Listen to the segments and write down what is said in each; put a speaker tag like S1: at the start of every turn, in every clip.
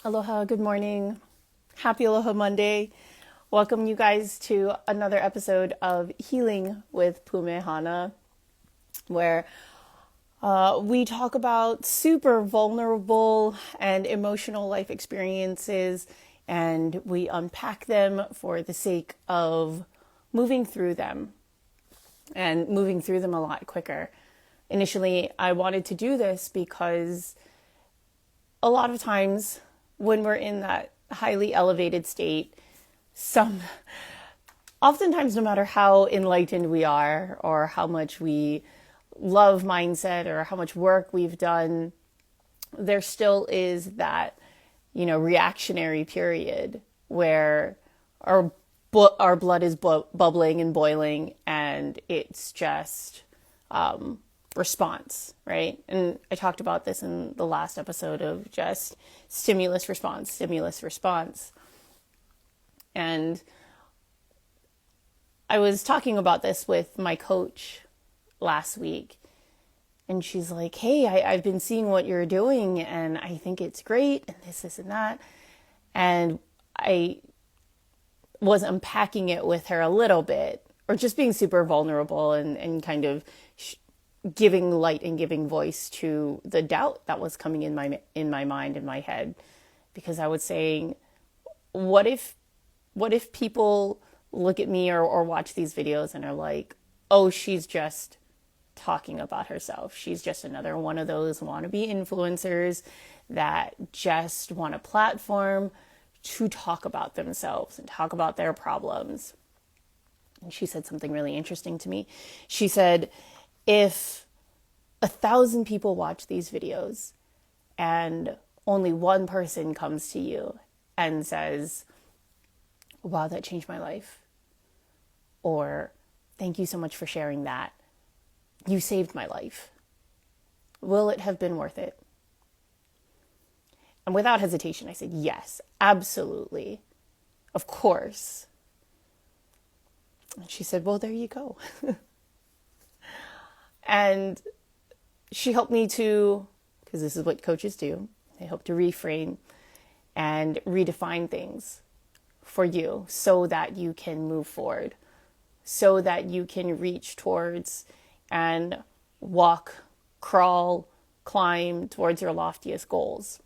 S1: Aloha, good morning. Happy Aloha Monday. Welcome you guys to another episode of Healing with Pumehana, where we talk about super vulnerable and emotional life experiences, and we unpack them for the sake of moving through them and moving through them a lot quicker. Initially, I wanted to do this because a lot of times when we're in that highly elevated state, oftentimes no matter how enlightened we are or how much we love mindset or how much work we've done, there still is that, reactionary period where our blood is bubbling and boiling, and it's just response, right? And I talked about this in the last episode of just stimulus response. And I was talking about this with my coach last week, and she's like, hey, I've been seeing what you're doing and I think it's great and this and that. And I was unpacking it with her a little bit, or just being super vulnerable and kind of giving light and giving voice to the doubt that was coming in my mind, in my head. Because I was saying, what if people look at me or watch these videos and are like, oh, she's just talking about herself. She's just another one of those wannabe influencers that just want a platform to talk about themselves and talk about their problems. And she said something really interesting to me. She said, if 1,000 people watch these videos and only one person comes to you and says, wow, that changed my life, or thank you so much for sharing that, you saved my life, will it have been worth it? And without hesitation, I said, yes, absolutely, of course. And she said, well, there you go. And she helped me to, because this is what coaches do, they help to reframe and redefine things for you so that you can move forward, so that you can reach towards and walk, crawl, climb towards your loftiest goals.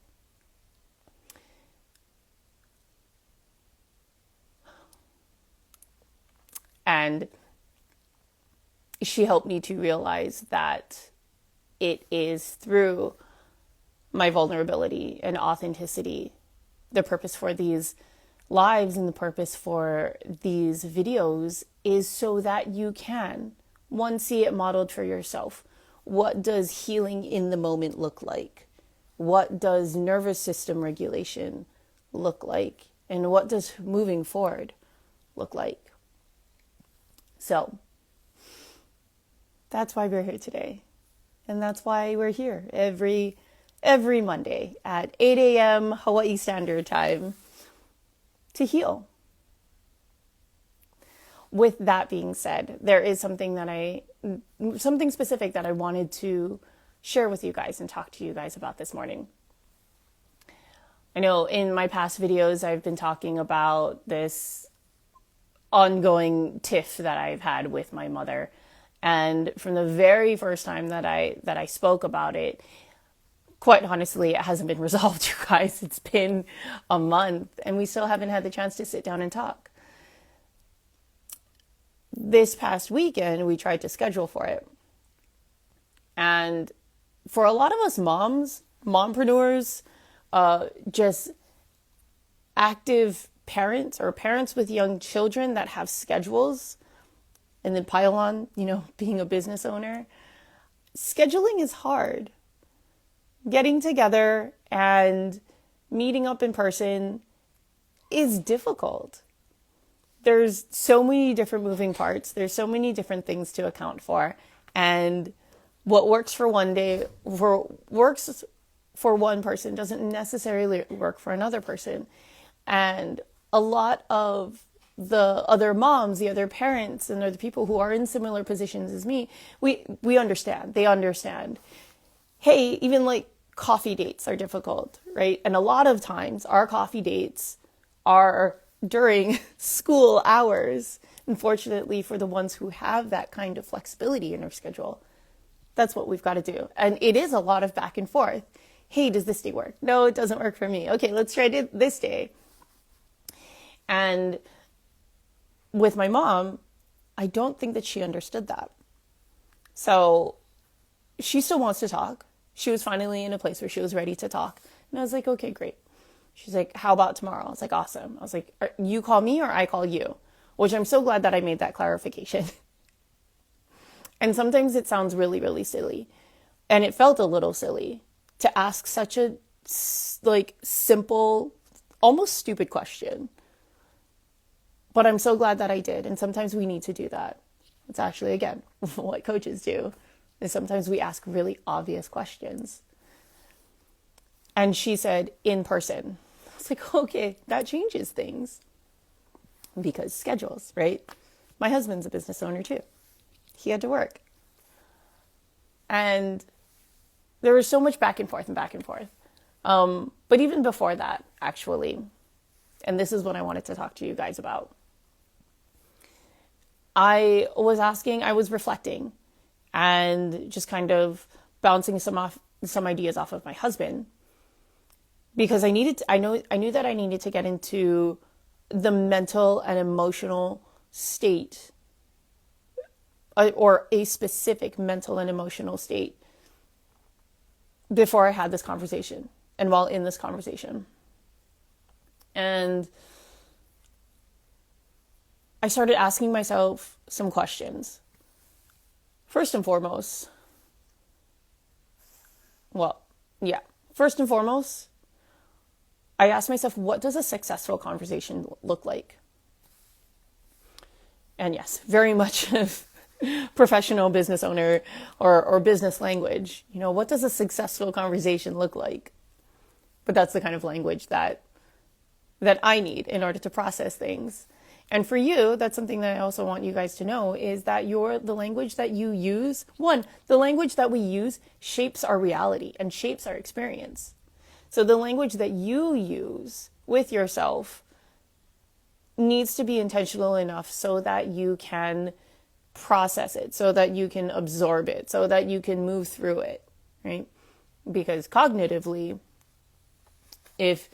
S1: And she helped me to realize that it is through my vulnerability and authenticity, the purpose for these lives and the purpose for these videos is so that you can, one, see it modeled for yourself. What does healing in the moment look like? What does nervous system regulation look like? And what does moving forward look like? So that's why we're here today. And that's why we're here every Monday at 8 a.m. Hawaii Standard Time to heal. With that being said, there is something specific that I wanted to share with you guys and talk to you guys about this morning. I know in my past videos, I've been talking about this ongoing tiff that I've had with my mother. And from the very first time that I spoke about it, quite honestly, it hasn't been resolved, you guys. It's been a month and we still haven't had the chance to sit down and talk. This past weekend, we tried to schedule for it. And for a lot of us mompreneurs, just active parents or parents with young children that have schedules, and then pile on, being a business owner, scheduling is hard. Getting together and meeting up in person is difficult. There's so many different moving parts. There's so many different things to account for. And what works for one day, works for one person doesn't necessarily work for another person. And a lot of the other moms, the other parents, and the people who are in similar positions as me, we understand. They understand. Hey, even like coffee dates are difficult, right? And a lot of times our coffee dates are during school hours. Unfortunately, for the ones who have that kind of flexibility in their schedule, that's what we've got to do. And it is a lot of back and forth. Hey, does this day work? No, it doesn't work for me. Okay, let's try this day. And with my mom, I don't think that she understood that. So she still wants to talk. She was finally in a place where she was ready to talk. And I was like, okay, great. She's like, how about tomorrow? I was like, awesome. I was like, you call me or I call you? Which I'm so glad that I made that clarification. And sometimes it sounds really, really silly. And it felt a little silly to ask such a simple, almost stupid question. But I'm so glad that I did. And sometimes we need to do that. It's actually, again, what coaches do. Is sometimes we ask really obvious questions. And she said, in person. I was like, okay, that changes things. Because schedules, right? My husband's a business owner too. He had to work. And there was so much back and forth and back and forth. But even before that, actually, and this is what I wanted to talk to you guys about. I was reflecting and just kind of bouncing some ideas off of my husband, because I knew that I needed to get into the mental and emotional state, or a specific mental and emotional state, before I had this conversation and while in this conversation. And I started asking myself some questions. First and foremost, I asked myself, what does a successful conversation look like? And yes, very much of professional business owner or business language. What does a successful conversation look like? But that's the kind of language that I need in order to process things. And for you, that's something that I also want you guys to know, is that the language that you use, the language that we use shapes our reality and shapes our experience. So the language that you use with yourself needs to be intentional enough so that you can process it, so that you can absorb it, so that you can move through it, right? Because cognitively, if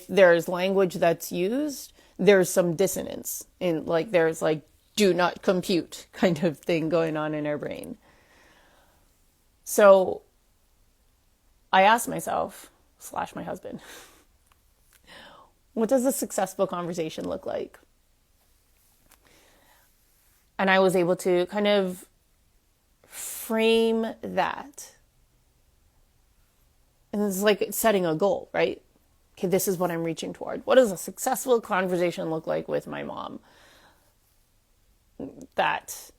S1: there's language that's used, there's some dissonance in, there's do not compute kind of thing going on in our brain. So I asked myself, / my husband, what does a successful conversation look like? And I was able to kind of frame that. And it's like setting a goal, right? Okay, this is what I'm reaching toward. What does a successful conversation look like with my mom? That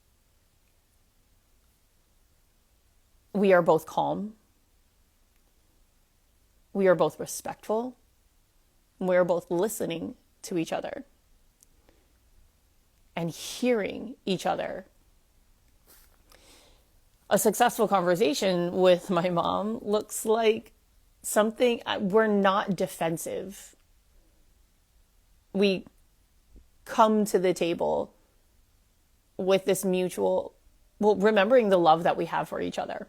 S1: we are both calm, we are both respectful, and we are both listening to each other and hearing each other. A successful conversation with my mom looks like something, we're not defensive. We come to the table with this remembering the love that we have for each other,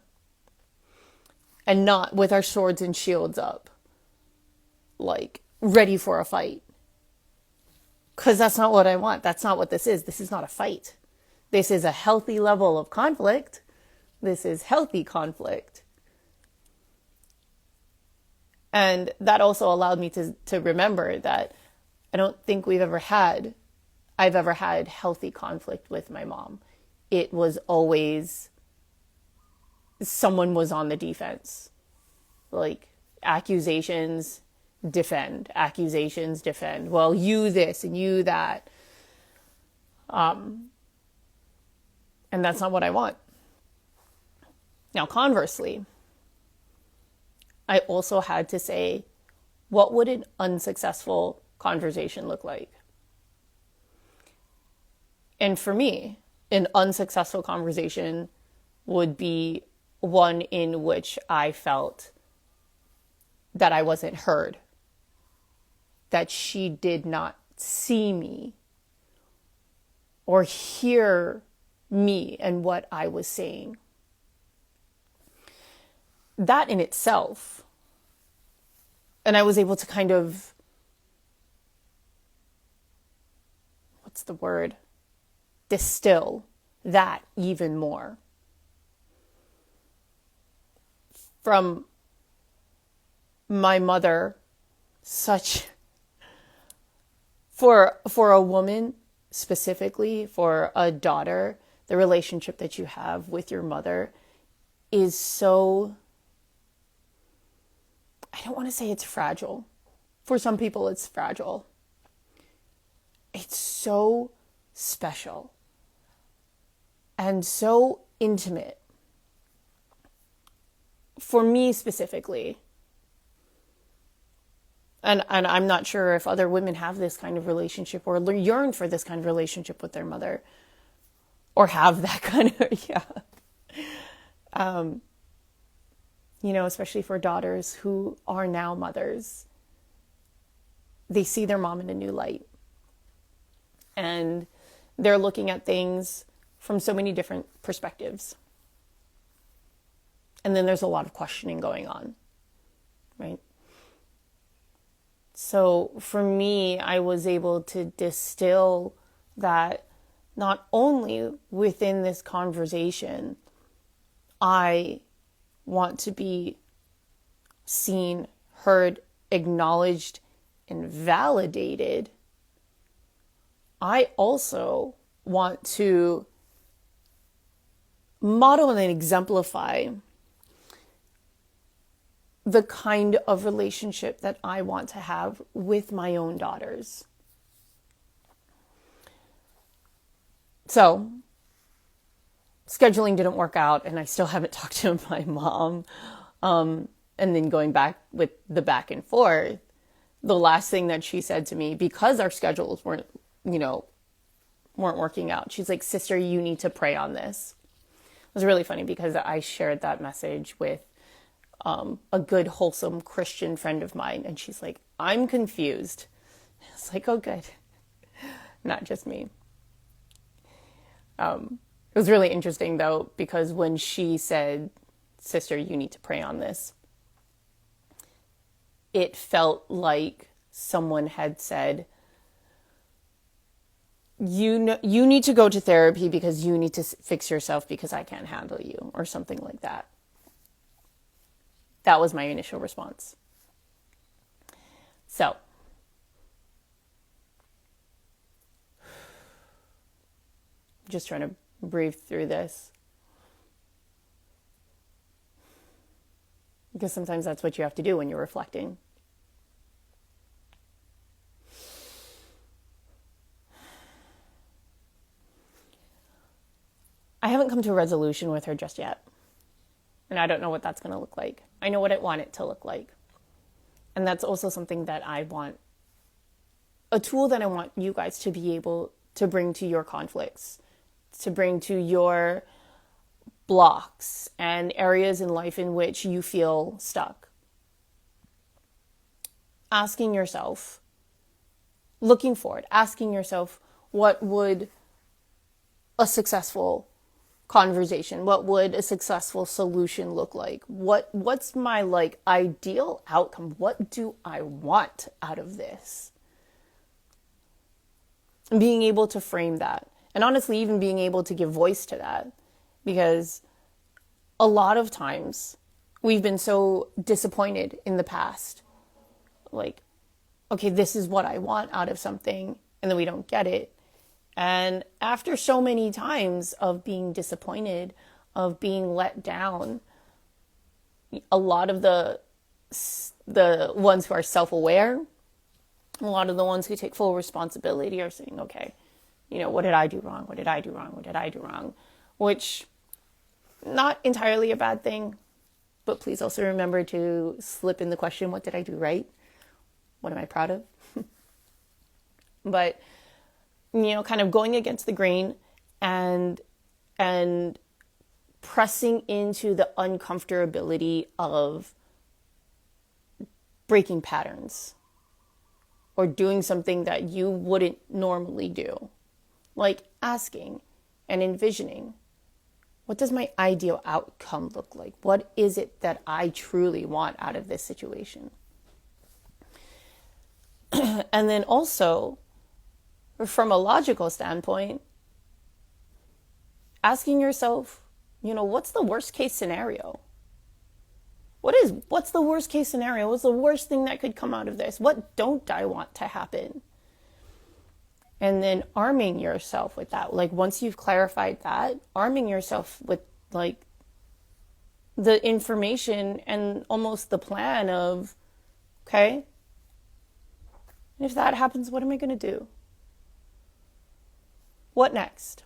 S1: and not with our swords and shields up, ready for a fight. Because that's not what I want. That's not what this is. This is not a fight. This is a healthy level of conflict. This is healthy conflict. And that also allowed me to remember that I don't think I've ever had healthy conflict with my mom. It was always someone was on the defense. Accusations, defend. Accusations, defend. Well, you this and you that. And that's not what I want. Now, conversely, I also had to say, what would an unsuccessful conversation look like? And for me, an unsuccessful conversation would be one in which I felt that I wasn't heard, that she did not see me or hear me and what I was saying. That in itself, and I was able to kind of, what's the word? Distill that even more. From my mother, for a woman, specifically for a daughter, the relationship that you have with your mother is so, I don't want to say it's fragile. For some people, it's fragile. It's so special and so intimate. For me specifically, and I'm not sure if other women have this kind of relationship or yearn for this kind of relationship with their mother, or have that kind of, especially for daughters who are now mothers. They see their mom in a new light. And they're looking at things from so many different perspectives. And then there's a lot of questioning going on, right? So for me, I was able to distill that not only within this conversation, I want to be seen, heard, acknowledged, and validated. I also want to model and exemplify the kind of relationship that I want to have with my own daughters. So, scheduling didn't work out, and I still haven't talked to my mom. And then going back with the back and forth, the last thing that she said to me, because our schedules weren't working out, she's like, "Sister, you need to pray on this." It was really funny because I shared that message with a good, wholesome Christian friend of mine. And she's like, "I'm confused." It's like, oh, good. Not just me. It was really interesting, though, because when she said, "Sister, you need to pray on this," it felt like someone had said, you need to go to therapy because you need to fix yourself because I can't handle you, or something like that. That was my initial response. So, just trying to breathe through this. Because sometimes that's what you have to do when you're reflecting. I haven't come to a resolution with her just yet. And I don't know what that's going to look like. I know what I want it to look like. And that's also something that I want, a tool that I want you guys to be able to bring to your conflicts, to bring to your blocks and areas in life in which you feel stuck. Asking yourself, looking forward, asking yourself, what would a successful conversation, what would a successful solution look like? What's my ideal outcome? What do I want out of this? And being able to frame that. And honestly, even being able to give voice to that. Because a lot of times we've been so disappointed in the past. Like, okay, this is what I want out of something, and then we don't get it. And after so many times of being disappointed, of being let down, a lot of the ones who are self-aware, a lot of the ones who take full responsibility are saying, okay, what did I do wrong? What did I do wrong? What did I do wrong? Which, not entirely a bad thing, but please also remember to slip in the question, what did I do right? What am I proud of? But kind of going against the grain and pressing into the uncomfortability of breaking patterns or doing something that you wouldn't normally do, like asking and envisioning, what does my ideal outcome look like? What is it that I truly want out of this situation? And then also, from a logical standpoint, asking yourself, what's the worst case scenario? What's the worst case scenario? What's the worst thing that could come out of this? What don't I want to happen? And then arming yourself with that. Like once you've clarified that, arming yourself with like the information and almost the plan of, okay, if that happens, what am I going to do? What next?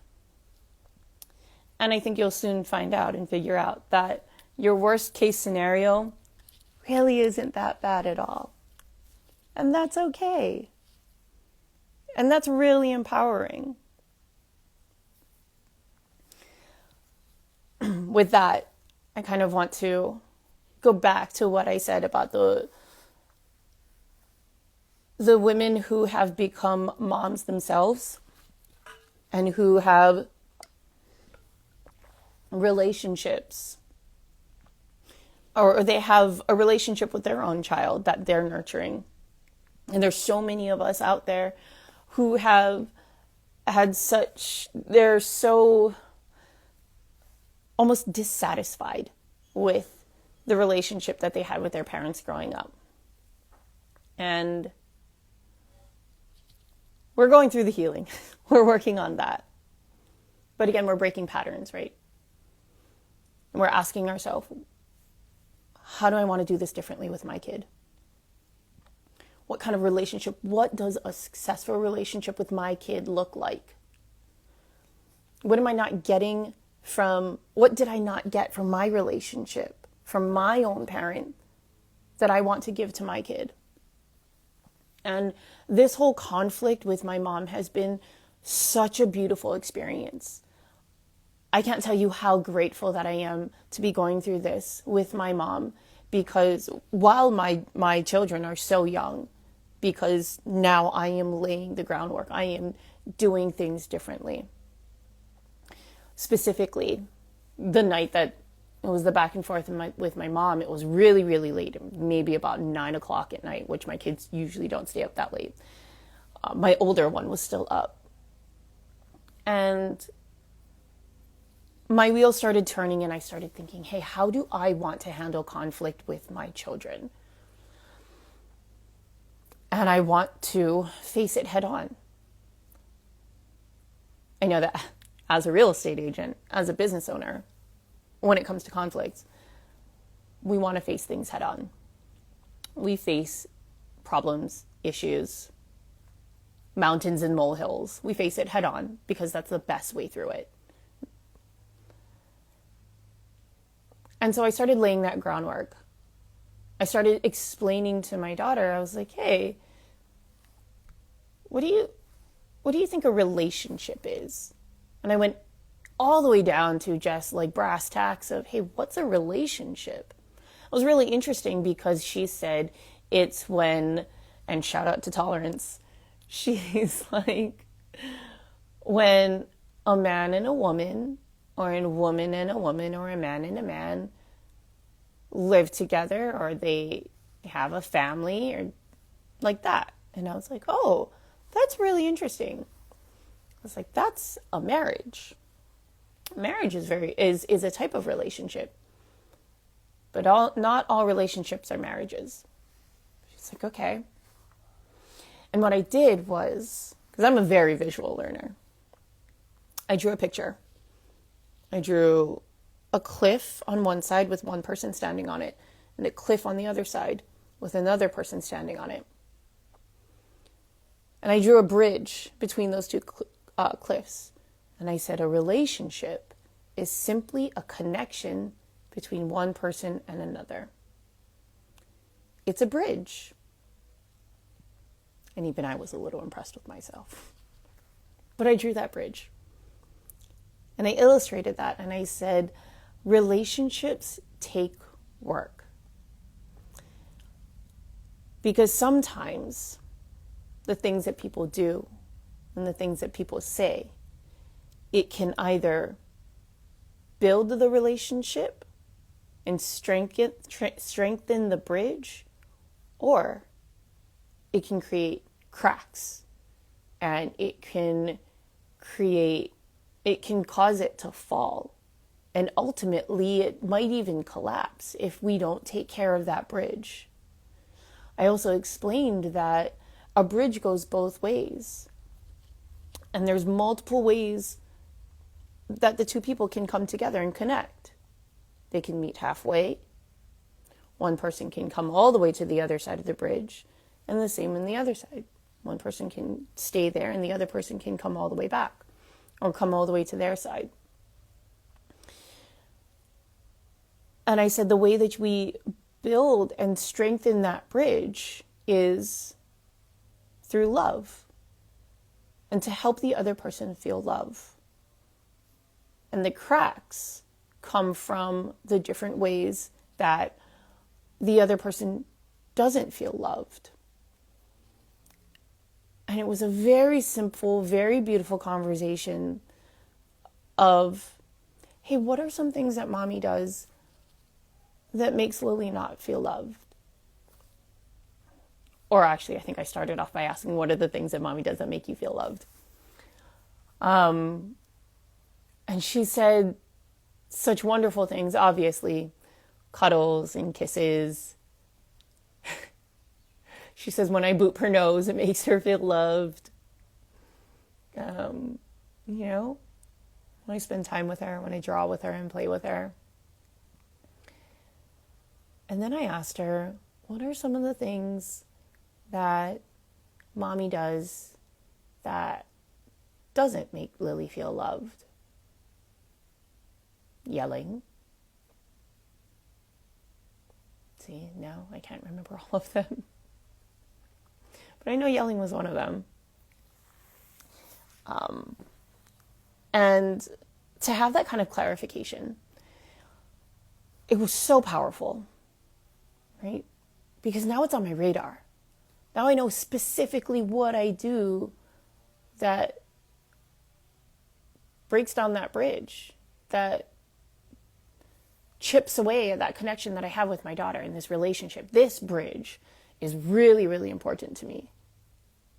S1: And I think you'll soon find out and figure out that your worst case scenario really isn't that bad at all. And that's okay. And that's really empowering. With that, I kind of want to go back to what I said about the women who have become moms themselves and who have relationships, or they have a relationship with their own child that they're nurturing. And there's so many of us out there who have had they're so almost dissatisfied with the relationship that they had with their parents growing up. And we're going through the healing. We're working on that. But again, we're breaking patterns, right? And we're asking ourselves, how do I want to do this differently with my kid? What kind of relationship? What does a successful relationship with my kid look like? What am I not getting what did I not get from my relationship, from my own parent that I want to give to my kid? And this whole conflict with my mom has been such a beautiful experience. I can't tell you how grateful that I am to be going through this with my mom, because while my children are so young, because now I am laying the groundwork, I am doing things differently. Specifically, the night that it was the back and forth with my mom, it was really, really late, maybe about 9 o'clock at night, which my kids usually don't stay up that late. My older one was still up. And my wheels started turning and I started thinking, hey, how do I want to handle conflict with my children? And I want to face it head on. I know that as a real estate agent, as a business owner, when it comes to conflicts, we want to face things head on. We face problems, issues, mountains and molehills. We face it head on because that's the best way through it. And so I started laying that groundwork. I started explaining to my daughter, I was like, hey, what do you think a relationship is? And I went all the way down to just like brass tacks of, hey, what's a relationship? It was really interesting because she said it's when, and shout out to Tolerance, she's like, when a man and a woman, or a woman and a woman, or a man and a man live together, or they have a family, or like that. And I was like, oh, that's really interesting. I was like, that's a marriage. Marriage is a type of relationship, but not all relationships are marriages. She's like, okay. And what I did was, because I'm a very visual learner, I drew a picture. I drew a cliff on one side with one person standing on it, and a cliff on the other side with another person standing on it. And I drew a bridge between those two cliffs. And I said, a relationship is simply a connection between one person and another. It's a bridge. And even I was a little impressed with myself. But I drew that bridge. And I illustrated that. And I said, relationships take work. Because sometimes the things that people do and the things that people say, it can either build the relationship and strengthen the bridge, or it can create cracks, and it can cause it to fall. And ultimately, it might even collapse if we don't take care of that bridge. I also explained that a bridge goes both ways. And there's multiple ways that the two people can come together and connect. They can meet halfway. One person can come all the way to the other side of the bridge, and the same on the other side. One person can stay there, and the other person can come all the way back, or come all the way to their side. And I said the way that we build and strengthen that bridge is through love, and to help the other person feel love. And the cracks come from the different ways that the other person doesn't feel loved. And it was a very simple, very beautiful conversation of, hey, what are some things that mommy does that makes Lily not feel loved? Or actually, I think I started off by asking, what are the things that mommy does that make you feel loved? And she said such wonderful things, obviously, cuddles and kisses. She says, when I boop her nose, it makes her feel loved. When I spend time with her, when I draw with her and play with her. And then I asked her, what are some of the things that mommy does that doesn't make Lily feel loved? Yelling. See, now I can't remember all of them. But I know yelling was one of them. And to have that kind of clarification, it was so powerful, right? Because now it's on my radar. Now I know specifically what I do that breaks down that bridge, that chips away at that connection that I have with my daughter in this relationship. This bridge is really, really important to me.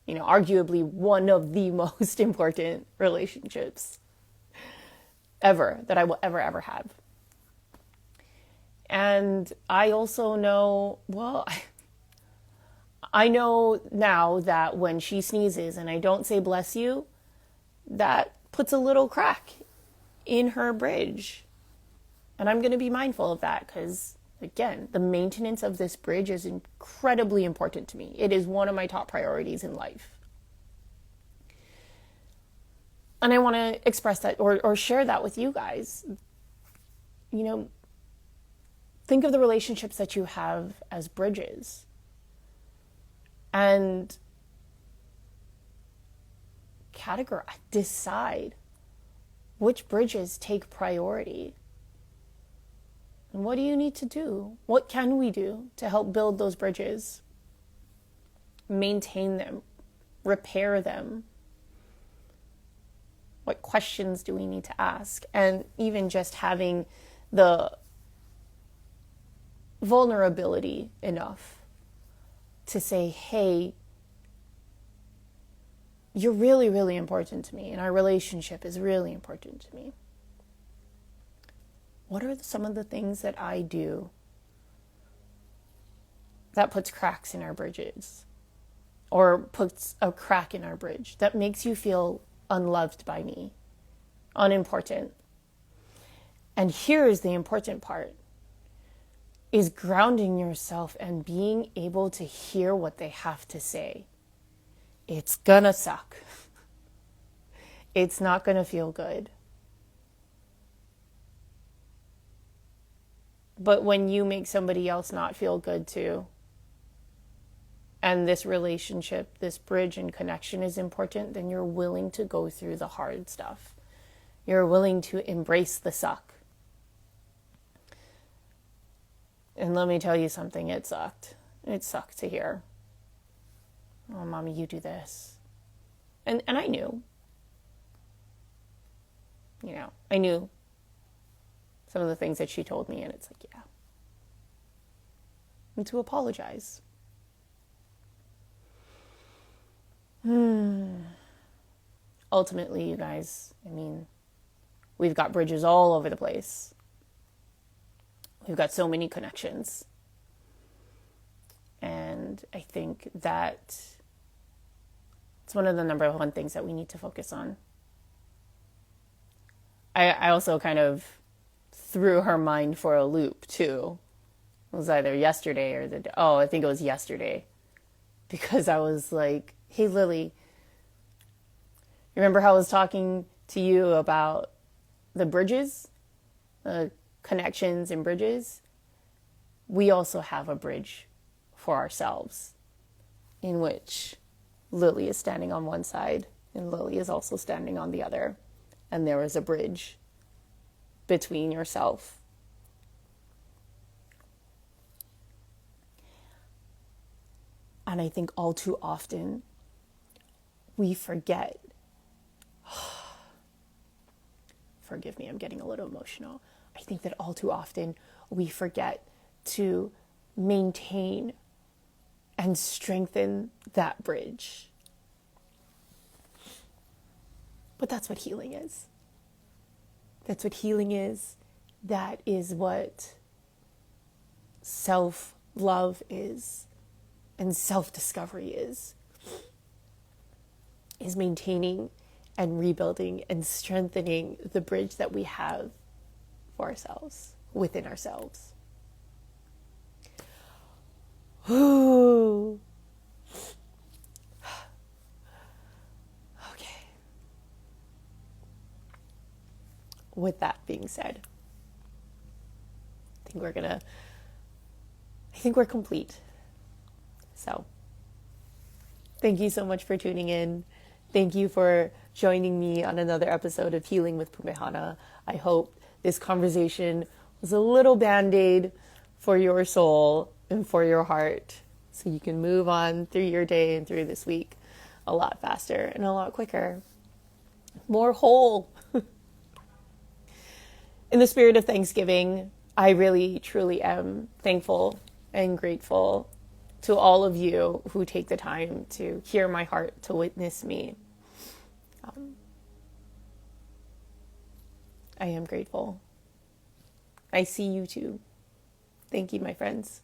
S1: Arguably one of the most important relationships ever that I will ever have. And I also know, I know now that when she sneezes and I don't say bless you, that puts a little crack in her bridge. And I'm going to be mindful of that because, again, the maintenance of this bridge is incredibly important to me. It is one of my top priorities in life. And I want to express that or share that with you guys. Think of the relationships that you have as bridges. And decide which bridges take priority. And what do you need to do? What can we do to help build those bridges? Maintain them, repair them. What questions do we need to ask? And even just having the vulnerability enough to say, hey, you're really, really important to me, and our relationship is really important to me. What are some of the things that I do that puts cracks in our bridges, or puts a crack in our bridge that makes you feel unloved by me, unimportant? And here is the important part, is grounding yourself and being able to hear what they have to say. It's gonna suck. It's not gonna feel good. But when you make somebody else not feel good too, and this relationship, this bridge and connection is important, then you're willing to go through the hard stuff. You're willing to embrace the suck. And let me tell you something, it sucked. It sucked to hear. oh, mommy, you do this. And I knew, I knew some of the things that she told me, and it's like, yeah. And to apologize. Ultimately, you guys, we've got bridges all over the place. We've got so many connections. And I think that it's one of the number one things that we need to focus on. I also kind of threw her mind for a loop too. It was either yesterday or I think it was yesterday. Because I was like, hey, Lily, remember how I was talking to you about the bridges, the connections and bridges? We also have a bridge for ourselves in which Lily is standing on one side and Lily is also standing on the other. And there is a bridge between yourself. And I think all too often we forget. Forgive me, I'm getting a little emotional. I think that all too often we forget to maintain and strengthen that bridge. But that's what healing is. That's what healing is. That is what self-love is and self-discovery is maintaining and rebuilding and strengthening the bridge that we have for ourselves, within ourselves. Ooh. Okay. With that being said, I think we're complete. So, thank you so much for tuning in. Thank you for joining me on another episode of Healing with Pumehana. I hope this conversation was a little band-aid for your soul and for your heart, so you can move on through your day and through this week a lot faster and a lot quicker. More whole. In the spirit of Thanksgiving, I really, truly am thankful and grateful to all of you who take the time to hear my heart, to witness me. I am grateful. I see you too. Thank you, my friends.